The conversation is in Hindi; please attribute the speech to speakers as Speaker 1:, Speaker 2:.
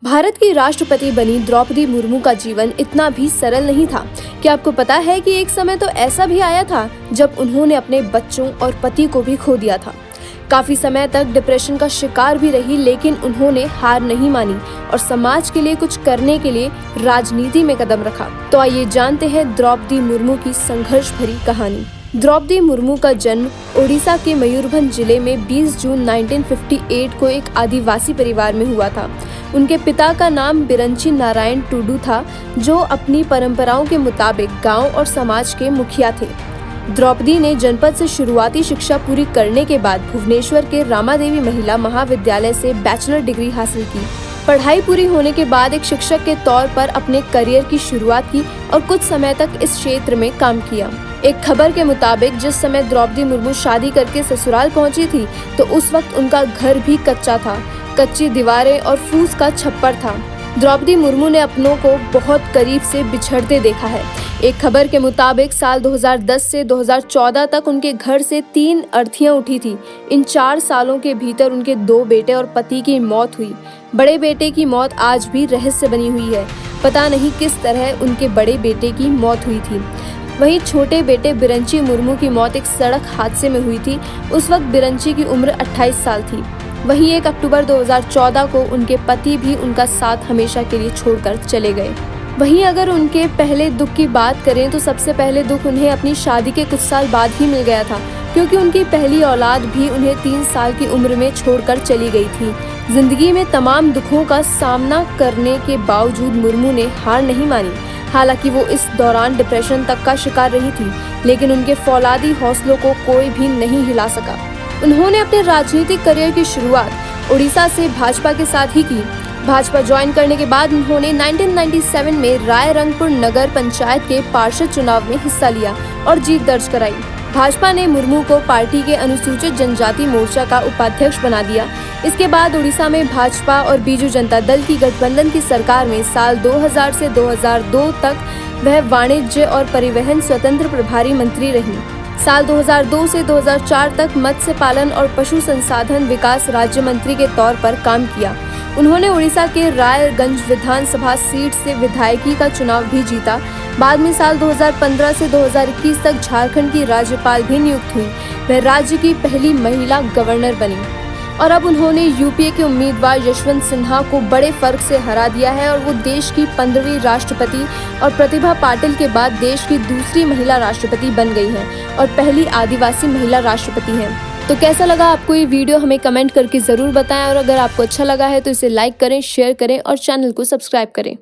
Speaker 1: भारत की राष्ट्रपति बनी द्रौपदी मुर्मू का जीवन इतना भी सरल नहीं था। क्या आपको पता है कि एक समय तो ऐसा भी आया था जब उन्होंने अपने बच्चों और पति को भी खो दिया था। काफी समय तक डिप्रेशन का शिकार भी रही, लेकिन उन्होंने हार नहीं मानी और समाज के लिए कुछ करने के लिए राजनीति में कदम रखा। तो आइए जानते हैं द्रौपदी मुर्मू की संघर्ष भरी कहानी। द्रौपदी मुर्मू का जन्म ओडिशा के मयूरभंज जिले में 20 जून 1958 को एक आदिवासी परिवार में हुआ था। उनके पिता का नाम बिरंची नारायण टुडू था, जो अपनी परंपराओं के मुताबिक गांव और समाज के मुखिया थे। द्रौपदी ने जनपद से शुरुआती शिक्षा पूरी करने के बाद भुवनेश्वर के रामादेवी महिला महाविद्यालय से बैचलर डिग्री हासिल की। पढ़ाई पूरी होने के बाद एक शिक्षक के तौर पर अपने करियर की शुरुआत की और कुछ समय तक इस क्षेत्र में काम किया। एक खबर के मुताबिक जिस समय द्रौपदी मुर्मू शादी करके ससुराल पहुंची थी, तो उस वक्त उनका घर भी कच्चा था। कच्ची दीवारें और फूस का छप्पर था। द्रौपदी मुर्मू ने अपनों को बहुत करीब से बिछड़ते देखा है। एक खबर के मुताबिक साल 2010 से 2014 तक उनके घर से 3 अर्थियां उठी थी। इन 4 सालों के भीतर उनके 2 बेटे और पति की मौत हुई। बड़े बेटे की मौत आज भी रहस्य बनी हुई है। पता नहीं किस तरह उनके बड़े बेटे की मौत हुई थी। वहीं छोटे बेटे बिरंची मुर्मू की मौत एक सड़क हादसे में हुई थी। उस वक्त बिरंची की उम्र 28 साल थी। वहीं 1 अक्टूबर 2014 को उनके पति भी उनका साथ हमेशा के लिए छोड़कर चले गए। वहीं अगर उनके पहले दुख की बात करें तो सबसे पहले दुख उन्हें अपनी शादी के कुछ साल बाद ही मिल गया था, क्योंकि उनकी पहली औलाद भी उन्हें 3 साल की उम्र में छोड़कर चली गई थी। जिंदगी में तमाम दुखों का सामना करने के बावजूद मुर्मू ने हार नहीं मानी। हालांकि वो इस दौरान डिप्रेशन तक का शिकार रही थी, लेकिन उनके फौलादी हौसलों को कोई भी नहीं हिला सका। उन्होंने अपने राजनीतिक करियर की शुरुआत उड़ीसा से भाजपा के साथ ही की। भाजपा ज्वाइन करने के बाद उन्होंने 1997 में रायरंगपुर नगर पंचायत के पार्षद चुनाव में हिस्सा लिया और जीत दर्ज कराई। भाजपा ने मुर्मू को पार्टी के अनुसूचित जनजाति मोर्चा का उपाध्यक्ष बना दिया। इसके बाद उड़ीसा में भाजपा और बीजू जनता दल की गठबंधन की सरकार में साल 2000 से 2002 तक वह वाणिज्य और परिवहन स्वतंत्र प्रभारी मंत्री रही। साल 2002 से 2004 तक मत्स्य पालन और पशु संसाधन विकास राज्य मंत्री के तौर पर काम किया। उन्होंने उड़ीसा के रायगंज विधानसभा सीट से विधायकी का चुनाव भी जीता। बाद में साल 2015 से 2021 तक झारखंड की राज्यपाल भी नियुक्त हुई। वह राज्य की पहली महिला गवर्नर बनी और अब उन्होंने यूपीए के उम्मीदवार यशवंत सिन्हा को बड़े फर्क से हरा दिया है और वो देश की 15वीं राष्ट्रपति और प्रतिभा पाटिल के बाद देश की दूसरी महिला राष्ट्रपति बन गई हैं और पहली आदिवासी महिला राष्ट्रपति हैं। तो कैसा लगा आपको ये वीडियो, हमें कमेंट करके जरूर बताएं और अगर आपको अच्छा लगा है तो इसे लाइक करें, शेयर करें और चैनल को सब्सक्राइब करें।